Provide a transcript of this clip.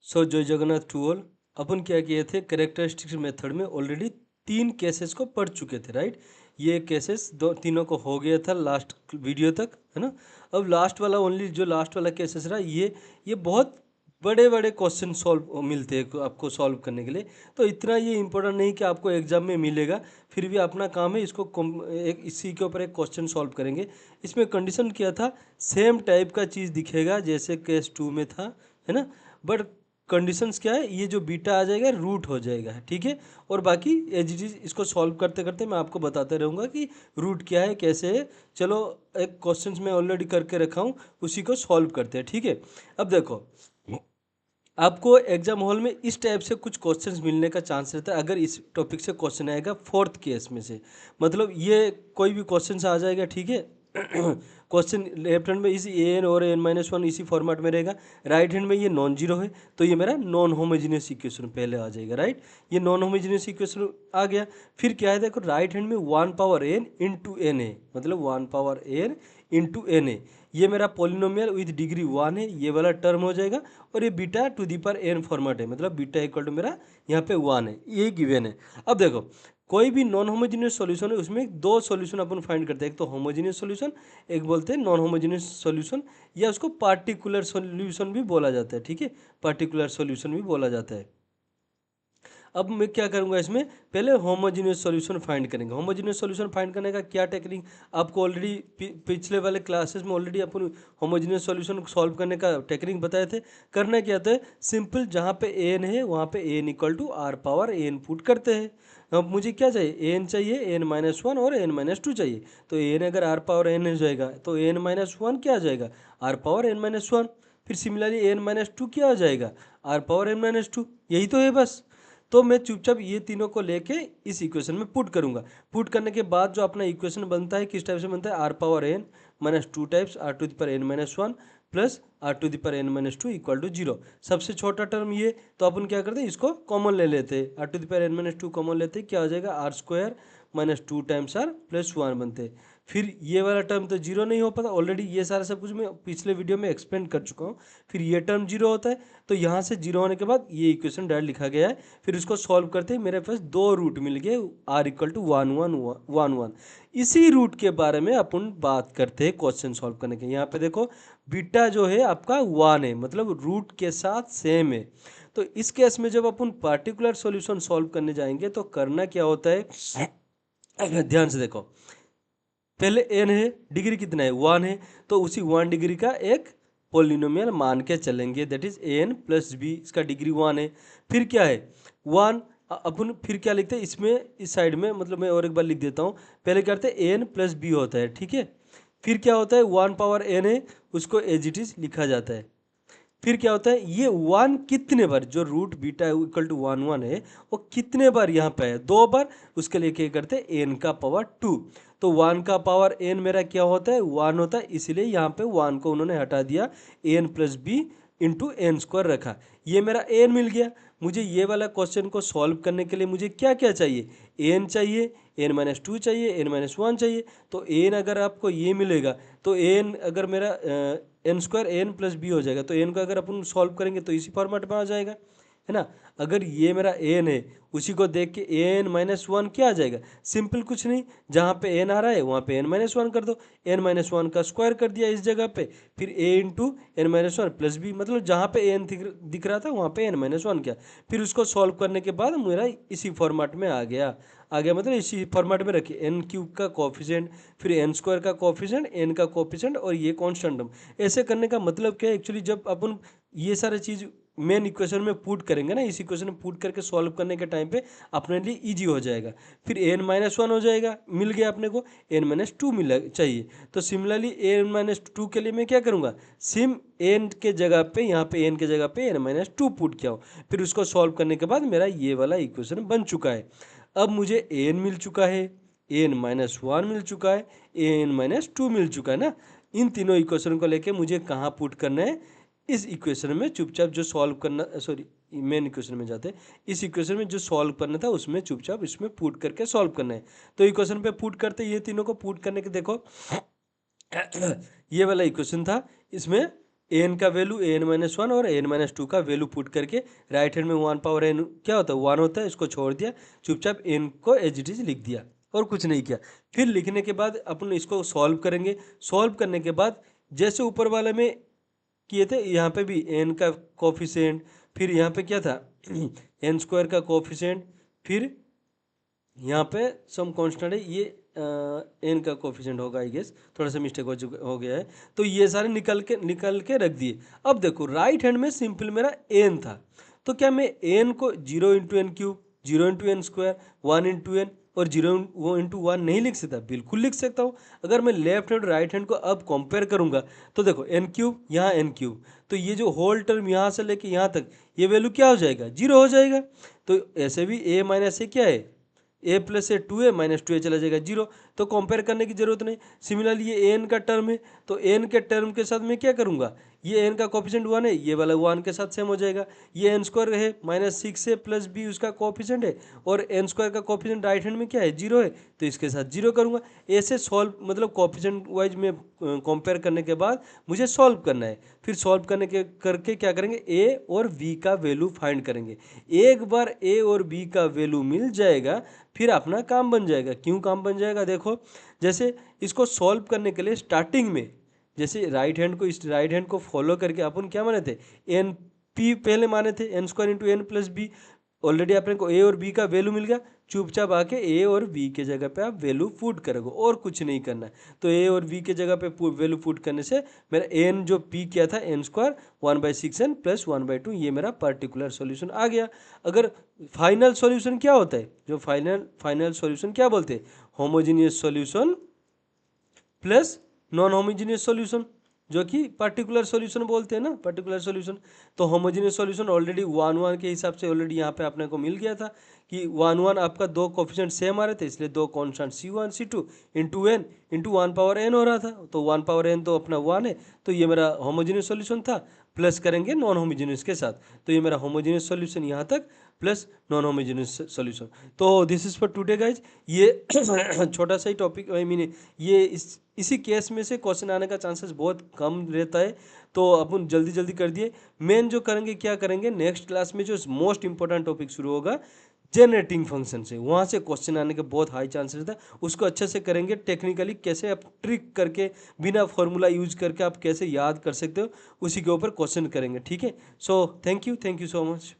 सो जय Jagannath to all. अपन क्या किए थे, कैरेक्टरिस्टिक्स मेथड में ऑलरेडी 3 केसेस को पढ़ चुके थे, राइट। ये केसेस दो तीनों को हो गया था लास्ट वीडियो तक, है ना। अब लास्ट वाला ओनली जो लास्ट वाला केसेस रहा, ये बहुत बड़े बड़े क्वेश्चन सॉल्व मिलते हैं आपको सॉल्व करने के लिए। तो इतना ये इंपॉर्टेंट नहीं कि आपको एग्जाम में मिलेगा, फिर भी अपना काम है इसको एक इसी के ऊपर एक क्वेश्चन सॉल्व करेंगे। इसमें कंडीशन क्या था, सेम टाइप का चीज़ दिखेगा जैसे केस 2 में था, है ना। बट कंडीशंस क्या है, ये जो बीटा आ जाएगा रूट हो जाएगा, ठीक है। और बाकी एज इट इज इसको सॉल्व करते करते मैं आपको बताते रहूँगा कि रूट क्या है, कैसे है। चलो, एक क्वेश्चंस मैं ऑलरेडी करके रखा हूँ, उसी को सॉल्व करते हैं, ठीक है। अब देखो, आपको एग्जाम हॉल में इस टाइप से कुछ क्वेश्चंस मिलने का चांस रहता है अगर इस टॉपिक से क्वेश्चन आएगा फोर्थ केस में से। मतलब ये कोई भी क्वेश्चन आ जाएगा, ठीक है। क्वेश्चन लेफ्ट हैंड में इसी एन और n-1 इसी फॉर्मेट में रहेगा, राइट हैंड में ये नॉन जीरो है तो ये मेरा नॉन होमोजीनियस इक्वेशन पहले आ जाएगा, राइट। ये नॉन होमोजीनियस इक्वेशन आ गया। फिर क्या है, देखो राइट हैंड में 1 पावर n इंटू एन है, मतलब 1 पावर n इंटू एन है। ये मेरा पोलिनोमियल विथ डिग्री 1 है, ये वाला टर्म हो जाएगा। और ये बीटा टू दी पर एन फॉर्मेट है, मतलब बीटा इक्वल टू मेरा यहाँ पे 1 है, ये गिवन है। अब देखो, कोई भी नॉन होमोजीनियस सॉल्यूशन है उसमें दो सॉल्यूशन अपन फाइंड करते हैं, एक तो होमोजीनियस सॉल्यूशन, एक बोलते हैं नॉन होमोजीनियस सॉल्यूशन, या उसको पार्टिकुलर सॉल्यूशन भी बोला जाता है, ठीक है। पार्टिकुलर सॉल्यूशन भी बोला जाता है। अब मैं क्या करूंगा, इसमें पहले होमोजीनियस सॉल्यूशन फाइंड करेंगे। होमोजीनियस सॉल्यूशन फाइंड करने का क्या टेक्निक, आपको ऑलरेडी पिछले वाले क्लासेस में ऑलरेडी अपन होमोजीनियस सॉल्यूशन सॉल्व करने का टेक्निक बताए थे। करना क्या था, सिंपल जहाँ पे एन है वहाँ पे n equal to r power n put करते हैं। अब मुझे क्या चाहिए, एन चाहिए, n-1 और n-2 चाहिए। तो एन अगर आर पावर एन हो जाएगा तो n-1 क्या आ जाएगा, आर पावर n-1। फिर सिमिलरली n-2 क्या आ जाएगा, आर पावर n-2। यही तो है बस। तो मैं चुपचाप ये तीनों को लेके इस इक्वेशन में पुट करूंगा। पुट करने के बाद जो अपना इक्वेशन बनता है किस टाइप से बनता है, r power n-2 types r to the power n-1 plus r to the power n-2 equal to 0। सबसे छोटा टर्म ये, तो अपन क्या करते हैं, इसको कॉमन ले लेते हैं, r to the power n-2 common लेते हैं, क्या हो जाएगा, r square -2 times r plus 1 बनते हैं। फिर ये वाला टर्म तो जीरो नहीं हो पाता, ऑलरेडी ये सारा सब कुछ मैं पिछले वीडियो में एक्सप्लेन कर चुका हूँ। फिर ये टर्म जीरो होता है, तो यहाँ से जीरो होने के बाद ये इक्वेशन डायरेक्ट लिखा गया है। फिर इसको सॉल्व करते ही मेरे पास दो रूट मिल गए, आर इक्वल टू 1 1 1 1। इसी रूट के बारे में अपन बात करते हैं क्वेश्चन सॉल्व करने के। यहाँ पे देखो, बीटा जो है आपका 1 है, मतलब रूट के साथ सेम है। तो इस केस में जब अपन पार्टिकुलर सॉल्यूशन सॉल्व करने जाएंगे तो करना क्या होता है, ध्यान से देखो। पहले एन है, डिग्री कितना है, 1 है, तो उसी 1 डिग्री का एक पोलिनोमियल मान के चलेंगे, that is n plus b, इसका डिग्री 1 है। फिर क्या है, 1, अपन फिर क्या लिखते हैं इसमें, इस साइड में, मतलब मैं और एक बार लिख देता हूँ। पहले क्या करते हैं, एन प्लस बी होता है, ठीक है। फिर क्या होता है, 1 पावर एन है, उसको एज इट इज लिखा जाता है। फिर क्या होता है, ये 1 कितने बार, जो रूट बीटा इक्वल टू 1 1 है, वो कितने बार यहाँ पे है, 2 बार। उसके लिए क्या करते हैं, एन का पावर 2। तो 1 का पावर एन मेरा क्या होता है, 1 होता है, इसीलिए यहाँ पे 1 को उन्होंने हटा दिया, n plus b into n square रखा। ये मेरा एन मिल गया। मुझे ये वाला क्वेश्चन को सॉल्व करने के लिए मुझे क्या क्या चाहिए, एन चाहिए, n-2 चाहिए, n-1 चाहिए। तो एन अगर आपको ये मिलेगा, तो एन अगर मेरा n square n plus b हो जाएगा, तो एन को अगर अपन सॉल्व करेंगे तो इसी फॉर्मेट में आ जाएगा, है ना। अगर ये मेरा एन है, उसी को देख के n-1 क्या आ जाएगा, सिंपल कुछ नहीं, जहाँ पे एन आ रहा है वहाँ पे n-1 कर दो, n-1 का स्क्वायर कर दिया इस जगह पे, फिर a into n-1 plus B, मतलब जहाँ पे एन दिख रहा था वहाँ पे n-1 किया। फिर उसको सॉल्व करने के बाद मेरा इसी फॉर्मेट में आ गया, मतलब इसी फॉर्मेट में रखिए, एन क्यूब का कोफिशिएंट, फिर एन स्क्वायर का कोफिशिएंट, एन का कोफिशिएंट, और ये कांस्टेंट टर्म। ऐसे करने का मतलब क्या है, एक्चुअली जब अपन ये सारे चीज़ मेन इक्वेशन में पुट करेंगे ना, इस इक्वेशन में पुट करके सॉल्व करने के टाइम पे अपने लिए इजी हो जाएगा। फिर n-1 हो जाएगा, मिल गया अपने को, n-2 मिला चाहिए। तो सिमिलरली n-2 के लिए मैं क्या करूँगा, सिम एन के जगह पे, यहाँ पे एन के जगह पे n-2 पुट किया हो, फिर उसको सॉल्व करने के बाद मेरा ये वाला इक्वेशन बन चुका है। अब मुझे एन मिल चुका है, n-1 मिल चुका है, n-2 मिल चुका है ना। इन तीनों इक्वेशन को लेके मुझे कहाँ पुट करना है, इस इक्वेशन में चुपचाप जो सॉल्व करना, सॉरी मेन इक्वेशन में जाते हैं, इस इक्वेशन में जो सॉल्व करना था उसमें चुपचाप इसमें पुट करके सॉल्व करना है। तो इक्वेशन पे पुट करते, ये तीनों को पुट करने के देखो, ये वाला इक्वेशन था, इसमें एन का वैल्यू an-1 और an-2 का वैल्यू पुट करके राइट हैंड में 1 पावर n क्या होता है 1 होता है, इसको छोड़ दिया, चुपचाप n को एज इट इज लिख दिया और कुछ नहीं किया। फिर लिखने के बाद अपन इसको सॉल्व करेंगे। सॉल्व करने के बाद जैसे ऊपर वाले में किए थे यहाँ पे भी n का कोफिशिएंट, फिर यहाँ पे क्या था n² का कोफिशिएंट, फिर यहाँ पे सम कांस्टेंट है, ये एन का कोफिशिएंट होगा आई गेस, थोड़ा सा मिस्टेक हो गया है। तो ये सारे निकल के रख दिए। अब देखो राइट हैंड में सिंपल मेरा एन था, तो क्या मैं एन को 0 × n³ 0 × n², 1 × n और 0 × 1 नहीं लिख सकता? बिल्कुल लिख सकता हूँ। अगर मैं लेफ्ट हैंड राइट हैंड को अब कंपेयर करूंगा तो देखो n³ यहाँ n³, तो ये जो होल टर्म यहाँ से लेके यहाँ तक ये वैल्यू क्या हो जाएगा 0 हो जाएगा। तो ऐसे भी a - a क्या है a + a 2a - 2a चला जाएगा 0, तो कंपेयर करने की जरूरत नहीं। सिमिलरली ये n का टर्म है, तो n के टर्म के साथ मैं क्या करूंगा, ये n का कोफिशिएंट 1 है, ये वाला 1 के साथ सेम हो जाएगा। ये n² है -6a + b उसका कोफिशिएंट है, और n² का कोफिशिएंट राइट हैंड में क्या है 0 है, तो इसके साथ 0 करूंगा। ऐसे सॉल्व मतलब कोफिशिएंट वाइज में कंपेयर करने के बाद मुझे सॉल्व करना है। फिर सॉल्व करने के करके क्या करेंगे a और b का वैल्यू फाइंड करेंगे। एक बार a और b का वैल्यू मिल जाएगा फिर अपना काम बन जाएगा। क्यों काम बन जाएगा, देखो जैसे इसको सॉल्व करने के लिए स्टार्टिंग में जैसे राइट हैंड को इस राइट हैंड को फॉलो करके अपन क्या माने थे एन पी पहले माने थे n² × n + b। ऑलरेडी अपने को a और b का वैल्यू मिल गया, चुपचाप आके a और b के जगह पे आप वैल्यू पुट करोगे और कुछ नहीं करना है। तो a और b के जगह पे वैल्यू पुट करने से मेरा n जो p किया था n² 1/6n + 1/2 ये मेरा पर्टिकुलर सॉल्यूशन आ गया। अगर फाइनल सॉल्यूशन क्या होता है, जो फाइनल सॉल्यूशन क्या बोलते हैं, homogeneous solution plus non homogeneous solution, जो कि पर्टिकुलर सॉल्यूशन बोलते हैं ना, पर्टिकुलर सॉल्यूशन। तो होमोजीनियस सॉल्यूशन ऑलरेडी 1 के हिसाब से ऑलरेडी यहाँ पे अपने को मिल गया था कि 1 आपका दो कोफिशिएंट सेम आ रहे थे, इसलिए दो constant C1 C2 × n × 1 power n हो रहा था। तो 1 पावर n तो अपना 1 है, तो ये मेरा होमोजीनियस सॉल्यूशन था। प्लस करेंगे नॉन होमोजीनियस के साथ, तो ये मेरा होमोजीनियस सॉल्यूशन यहाँ तक प्लस नॉन होमोजीनियस सॉल्यूशन। तो this is for today guys. ये छोटा सा ही टॉपिक, आई मीन ये इसी केस में से क्वेश्चन आने का चांसेस बहुत कम रहता है, तो अपन जल्दी जल्दी कर दिए। मेन जो करेंगे क्या करेंगे, नेक्स्ट क्लास में जो मोस्ट इंपॉर्टेंट टॉपिक शुरू होगा जनरेटिंग फंक्शन से, वहाँ से क्वेश्चन आने के बहुत हाई चांसेस रहता है। उसको अच्छे से करेंगे टेक्निकली, कैसे आप ट्रिक करके बिना फॉर्मूला यूज करके आप कैसे याद कर सकते हो, उसी के ऊपर क्वेश्चन करेंगे। ठीक है, so thank you so much.